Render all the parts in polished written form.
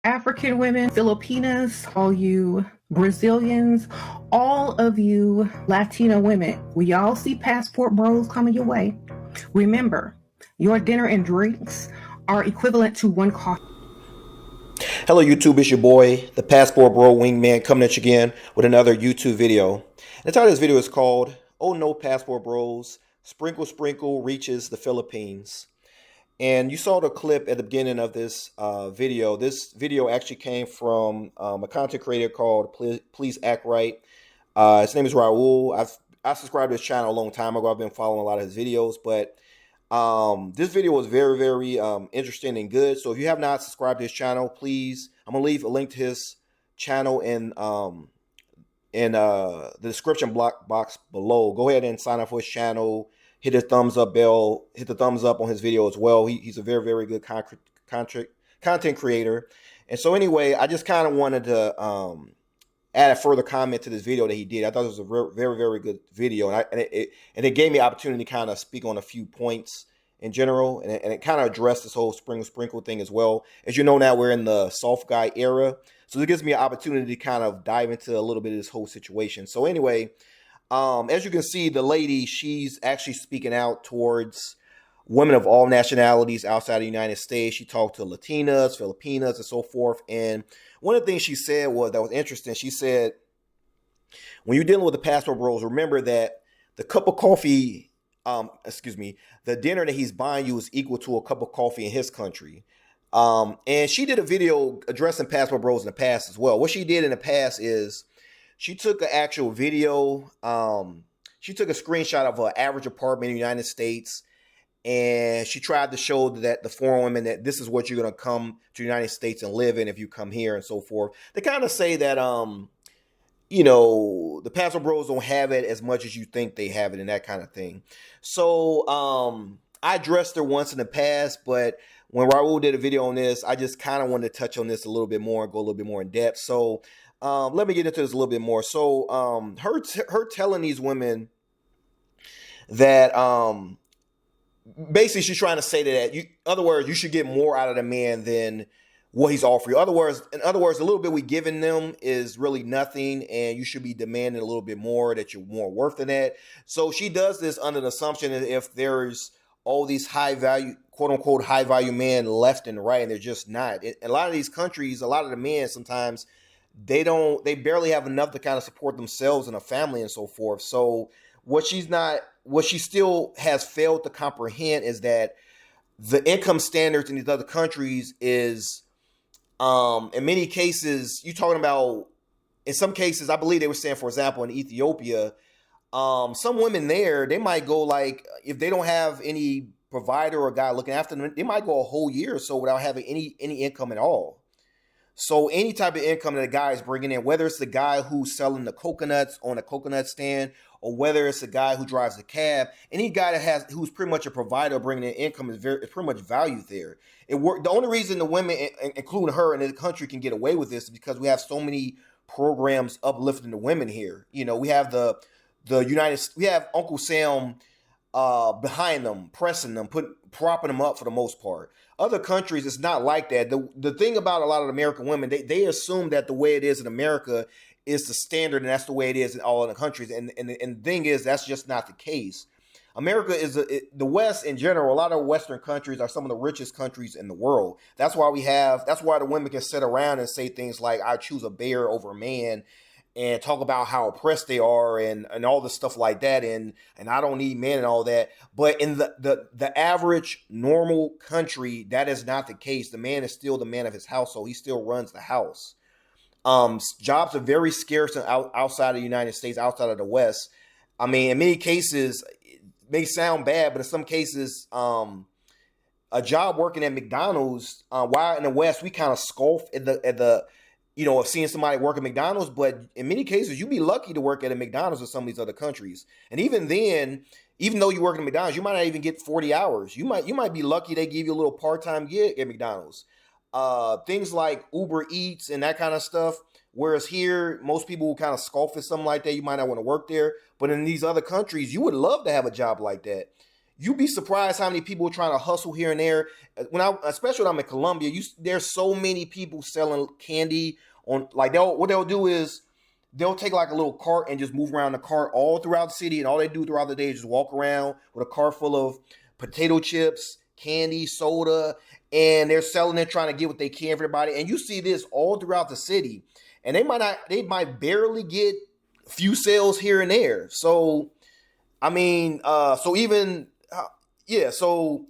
African women, Filipinas, all you Brazilians, all of you Latina women, we all see passport bros coming your way. Remember, your dinner and drinks are equivalent to one coffee. Hello YouTube, it's your boy, the Passport Bro Wingman, coming at you again with another YouTube video. And the title of this video is called, Oh No Passport Bros, Sprinkle Sprinkle Reaches the Philippines. And you saw the clip at the beginning of this video. This video actually came from a content creator called Please Act Right. His name is Raulh. I subscribed to his channel a long time ago. I've been following a lot of his videos, but this video was very interesting and good. So if you have not subscribed to his channel, please, I'm gonna leave a link to his channel in the description box below. Go ahead and sign up for his channel. Hit the thumbs up bell. Hit the thumbs up on his video as well. He's a very good content creator. And so anyway, I just kind of wanted to add a further comment to this video that he did. I thought it was a very good video, and it gave me the opportunity to kind of speak on a few points in general, and it kind of addressed this whole sprinkle thing as well. As you know, now we're in the soft guy era, so it gives me an opportunity to kind of dive into a little bit of this whole situation. So anyway, as you can see, the lady, she's actually speaking out towards women of all nationalities outside of the United States. She talked to Latinas, Filipinas, and so forth. And one of the things she said that was interesting. She said, when you're dealing with the passport bros, remember that the cup of coffee, the dinner that he's buying you is equal to a cup of coffee in his country. And she did a video addressing passport bros in the past as well. What she did in the past is she took an actual video. She took a screenshot of an average apartment in the United States, and she tried to show that the foreign women that this is what you're going to come to the United States and live in if you come here and so forth. They kind of say that, the passport bros don't have it as much as you think they have it and that kind of thing. So I addressed her once in the past, but when Raulh did a video on this, I just kind of wanted to touch on this a little bit more and go a little bit more in depth. So let me get into this a little bit more. So her telling these women that basically she's trying to say that in other words, you should get more out of the man than what he's offering you. In other words, a little bit we giving them is really nothing, and you should be demanding a little bit more, that you're more worth than that. So she does this under the assumption that if there's all these high value, quote unquote, high value men left and right, and they're just not. In a lot of these countries, a lot of the men sometimes they barely have enough to kind of support themselves and a family and so forth. So what she still has failed to comprehend is that the income standards in these other countries is, in many cases, you're talking about, in some cases, I believe they were saying, for example, in Ethiopia, some women there, they might go like, if they don't have any provider or guy looking after them, they might go a whole year or so without having any income at all. So any type of income that a guy is bringing in, whether it's the guy who's selling the coconuts on a coconut stand, or whether it's a guy who drives a cab, any guy who's pretty much a provider bringing in income is pretty much valued there. The only reason the women, including her in the country, can get away with this is because we have so many programs uplifting the women here. You know, we have we have Uncle Sam behind them, pressing them, propping them up for the most part. Other countries, it's not like that. The thing about a lot of American women, they assume that the way it is in America is the standard, and that's the way it is in all other countries. And the thing is, that's just not the case. America is the West in general. A lot of Western countries are some of the richest countries in the world. That's why the women can sit around and say things like, "I choose a bear over a man," and talk about how oppressed they are and all this stuff like that, and I don't need men and all that. But in the average normal country, that is not the case. The man is still the man of his household. He still runs the house. Jobs are very scarce outside of the United States, outside of the West. I mean, in many cases, it may sound bad, but in some cases, a job working at McDonald's, while in the West, we kind of scoff at the of seeing somebody work at McDonald's, but in many cases, you'd be lucky to work at a McDonald's in some of these other countries. And even then, even though you work at McDonald's, you might not even get 40 hours. You might be lucky they give you a little part-time gig at McDonald's. Things like Uber Eats and that kind of stuff. Whereas here, most people will kind of scoff at something like that. You might not want to work there. But in these other countries, you would love to have a job like that. you'd be surprised how many people are trying to hustle here and there. Especially when I'm in Colombia, there's so many people selling candy on, like, what they'll do is they'll take like a little cart and just move around the cart all throughout the city, and all they do throughout the day is just walk around with a cart full of potato chips, candy, soda, and they're selling it, trying to get what they can for everybody. And you see this all throughout the city, and they might barely get a few sales here and there. So I mean, so even yeah, so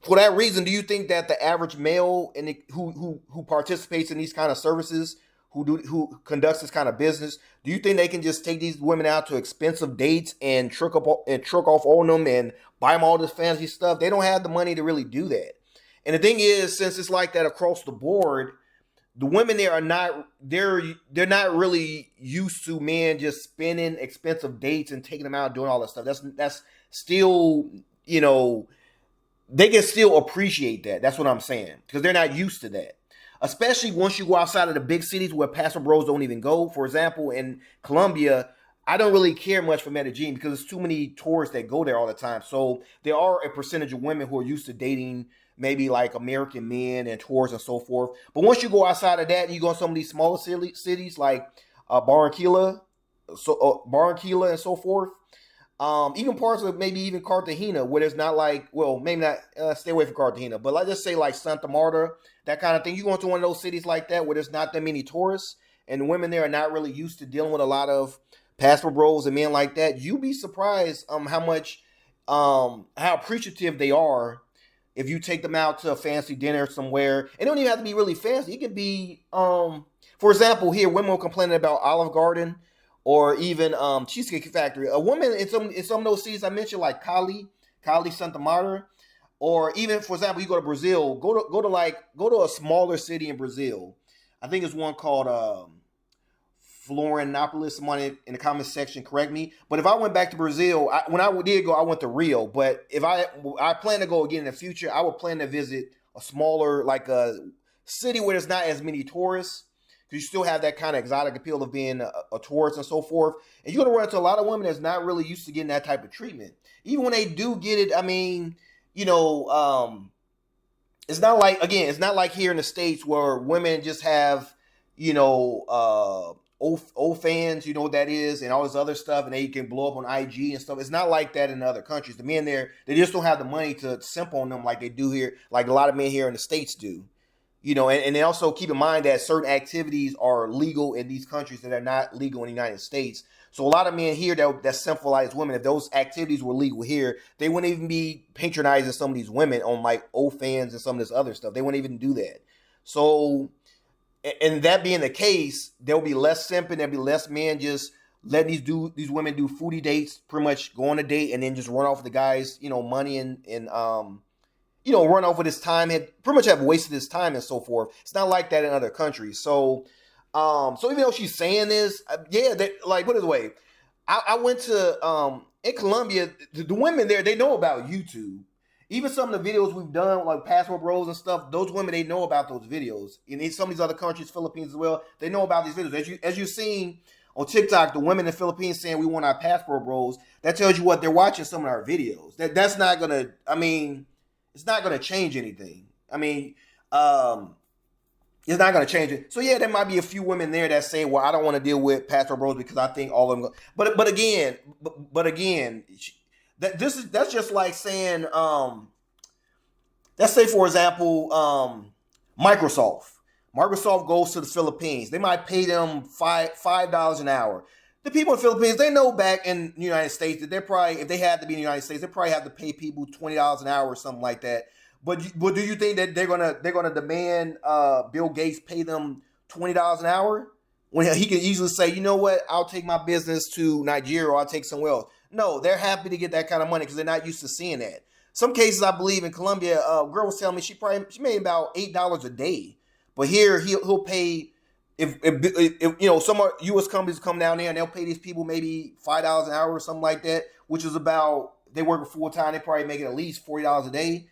for that reason, do you think that the average male who participates in these kind of services, who conducts this kind of business, do you think they can just take these women out to expensive dates and trick off on them and buy them all this fancy stuff? They don't have the money to really do that. And the thing is, since it's like that across the board, the women there are not they're not really used to men just spending expensive dates and taking them out doing all that stuff. That's still, they can still appreciate that. That's what I'm saying, because they're not used to that. Especially once you go outside of the big cities where pastor bros don't even go. For example, in Colombia, I don't really care much for Medellin because there's too many tourists that go there all the time. So there are a percentage of women who are used to dating maybe like American men and tourists and so forth. But once you go outside of that and you go to some of these smaller cities like Barranquilla and so forth, even parts of maybe even Cartagena, where there's not like, well, maybe not, stay away from Cartagena, but let's just say like Santa Marta, that kind of thing. You go into one of those cities like that where there's not that many tourists, and the women there are not really used to dealing with a lot of passport bros and men like that. You'd be surprised how appreciative they are if you take them out to a fancy dinner somewhere. It don't even have to be really fancy. It could be, for example, here women were complaining about Olive Garden or even Cheesecake Factory. A woman in some of those cities I mentioned, like Cali, Santa Marta, or even, for example, you go to Brazil, go to a smaller city in Brazil. I think it's one called Florianopolis. Someone in the comment section correct me. But if I went back to Brazil, when I did go, I went to Rio. But if I plan to go again in the future, I would plan to visit a smaller, like a city where there's not as many tourists, because you still have that kind of exotic appeal of being a tourist and so forth. And you're going to run into a lot of women that's not really used to getting that type of treatment. Even when they do get it, I mean, it's not like here in the States where women just have, old fans, you know what that is, and all this other stuff, and they can blow up on IG and stuff. It's not like that in other countries. The men there, they just don't have the money to simp on them like they do here, like a lot of men here in the States do. And they also keep in mind that certain activities are legal in these countries that are not legal in the United States. So a lot of men here that symbolize women, if those activities were legal here, they wouldn't even be patronizing some of these women on like OnlyFans and some of this other stuff. They wouldn't even do that. So, and that being the case, there'll be less simping. There'll be less men just letting these women do foodie dates, pretty much go on a date and then just run off the guy's, money and run off with his time, and pretty much have wasted his time and so forth. It's not like that in other countries. So even though she's saying this, like, put it away. I went to in Colombia. The women there, they know about YouTube. Even some of the videos we've done, like Passport Bros and stuff, those women, they know about those videos. In some of these other countries, Philippines as well, they know about these videos. As you've seen on TikTok, the women in the Philippines saying we want our Passport Bros, that tells you what they're watching some of our videos. That's not gonna. I mean, it's not gonna change anything. I mean, it's not gonna change it. So yeah, there might be a few women there that say, "Well, I don't want to deal with Passport Bros because I think all of them." But again. That's just like saying, let's say for example, Microsoft. Microsoft goes to the Philippines. They might pay them $5 an hour. The people in the Philippines, they know back in the United States that they're probably, if they had to be in the United States, they probably have to pay people $20 an hour or something like that. But do you think that they're gonna demand Bill Gates pay them $20 an hour when he can easily say, you know what, I'll take my business to Nigeria or I'll take somewhere else? No, they're happy to get that kind of money because they're not used to seeing that. Some cases, I believe in Colombia, a girl was telling me she made about $8 a day, but here he'll pay if some U.S. companies come down there and they'll pay these people maybe $5 an hour or something like that, which is about, they work full time, they probably making at least $40 a day.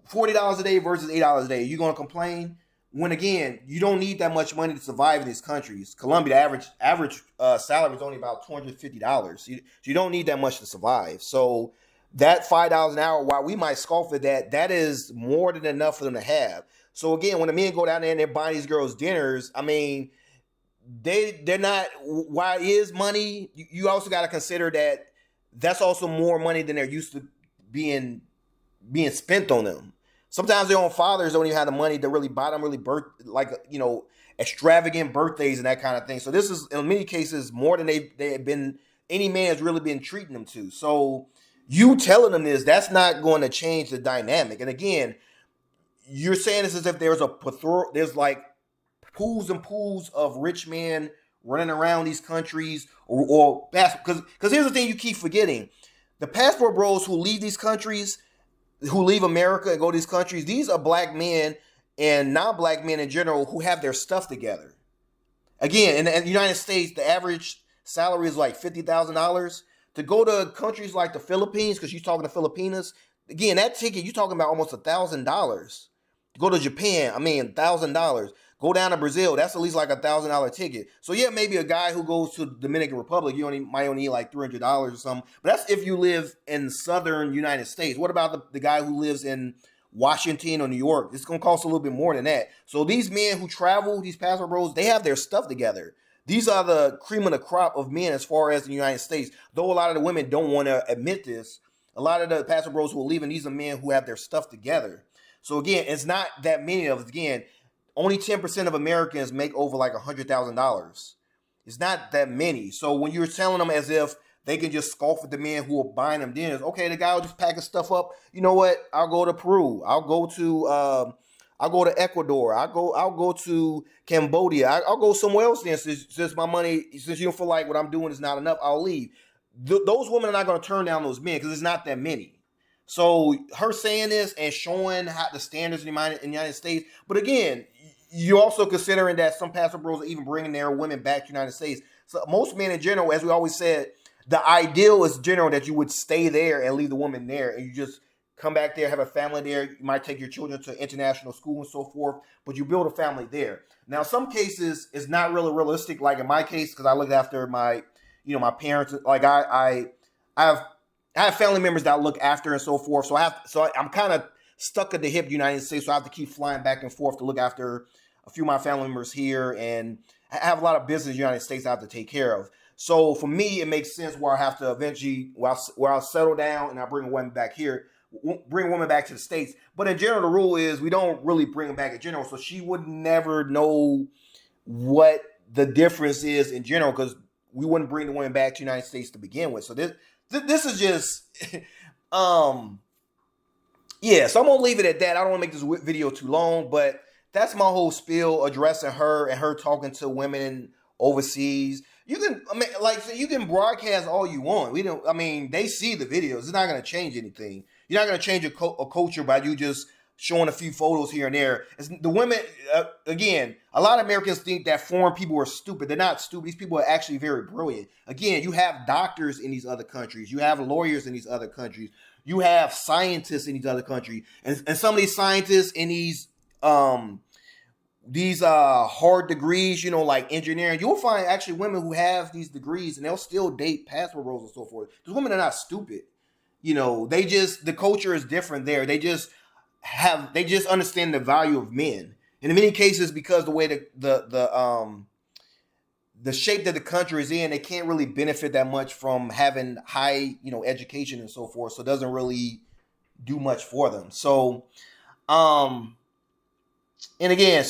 $40 a day versus $8 a day. You gonna complain? When again, you don't need that much money to survive in these countries. Colombia, the average salary is only about $250. You don't need that much to survive. So that $5 an hour, while we might scoff at that, that is more than enough for them to have. So again, when the men go down there and they're buying these girls dinners, I mean, they're not. Why is money? You also got to consider that that's also more money than they're used to being spent on them. Sometimes their own fathers don't even have the money to really buy them extravagant birthdays and that kind of thing. So this is in many cases more than they have been any man has really been treating them to. So you telling them this, that's not going to change the dynamic. And again, you're saying this as if there's like pools and pools of rich men running around these countries or because here's the thing you keep forgetting. The passport bros who leave these countries, who leave America and go to these countries, these are black men and non-black men in general who have their stuff together. Again, in the United States, the average salary is like $50,000. To go to countries like the Philippines, because you're talking to Filipinas, again, that ticket, you're talking about almost $1,000. To go to Japan, I mean, $1,000. Go down to Brazil, that's at least like $1,000 ticket. So yeah, maybe a guy who goes to the Dominican Republic, might only need like $300 or something. But that's if you live in southern United States. What about the guy who lives in Washington or New York? It's going to cost a little bit more than that. So these men who travel, these passport bros, they have their stuff together. These are the cream of the crop of men as far as the United States. Though a lot of the women don't want to admit this, a lot of the passport bros who are leaving, these are men who have their stuff together. So again, it's not that many of us. Again, only 10% of Americans make over like $100,000. It's not that many. So when you're telling them as if they can just scoff at the men who are buying them dinners, okay, the guy will just pack his stuff up. You know what? I'll go to Peru. I'll go to Ecuador. I'll go to Cambodia. I'll go somewhere else then since my money, since you don't feel like what I'm doing is not enough, I'll leave. Those women are not going to turn down those men because it's not that many. So her saying this and showing how the standards in the United States, but again, you're also considering that some passport bros are even bringing their women back to the United States. So most men in general, as we always said, the ideal is general that you would stay there and leave the woman there, and you just come back there, have a family there. You might take your children to international school and so forth, but you build a family there. Now, some cases it's not really realistic. Like in my case, because I looked after my parents. Like I have family members that I look after and so forth. So I'm kind of stuck at the hip United States, so I have to keep flying back and forth to look after a few of my family members here, and I have a lot of business in the United States I have to take care of. So for me, it makes sense where I have to eventually, where I'll settle down and I bring a woman back here, bring a woman back to the States. But in general, the rule is we don't really bring them back in general. So she would never know what the difference is in general because we wouldn't bring the woman back to the United States to begin with. So this is just, yeah. So I'm gonna leave it at that. I don't want to make this video too long, but that's my whole spiel addressing her and her talking to women overseas. You can broadcast all you want. They see the videos. It's not going to change anything. You're not going to change a culture by you just showing a few photos here and there. The women, again, a lot of Americans think that foreign people are stupid. They're not stupid. These people are actually very brilliant. Again, you have doctors in these other countries. You have lawyers in these other countries. You have scientists in these other countries. And some of these scientists in these hard degrees, like engineering, you'll find actually women who have these degrees and they'll still date passport bros and so forth. These women are not stupid. The culture is different there. They just understand the value of men. And in many cases, because the way the shape that the country is in, they can't really benefit that much from having high, education and so forth. So it doesn't really do much for them. So, and again,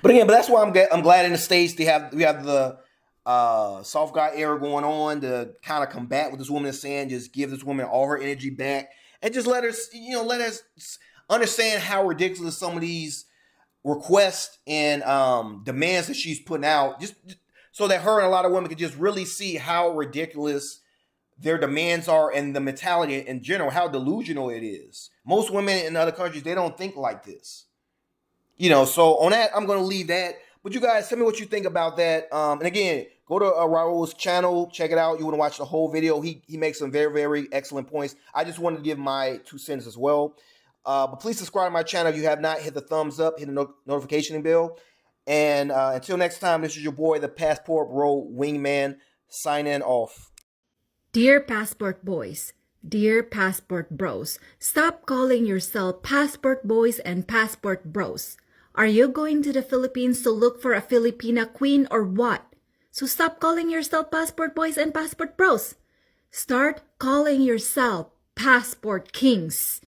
but that's why I'm glad in the States we have the soft guy era going on to kind of combat what this woman is saying. Just give this woman all her energy back and just let her understand how ridiculous some of these requests and demands that she's putting out, just so that her and a lot of women can just really see how ridiculous their demands are and the mentality in general, how delusional it is. Most women in other countries, they don't think like this. So on that, I'm going to leave that. But you guys, tell me what you think about that. And again, go to Raul's channel, check it out. You want to watch the whole video. He makes some very, very excellent points. I just wanted to give my 2 cents as well. But please subscribe to my channel if you have not. Hit the thumbs up, hit the notification bell. And until next time, this is your boy, the Passport Bro Wingman, signing off. Dear Passport Boys, Dear passport bros, stop calling yourself passport boys and passport bros. Are you going to the Philippines to look for a Filipina queen or what? So stop calling yourself passport boys and passport bros. Start calling yourself passport kings.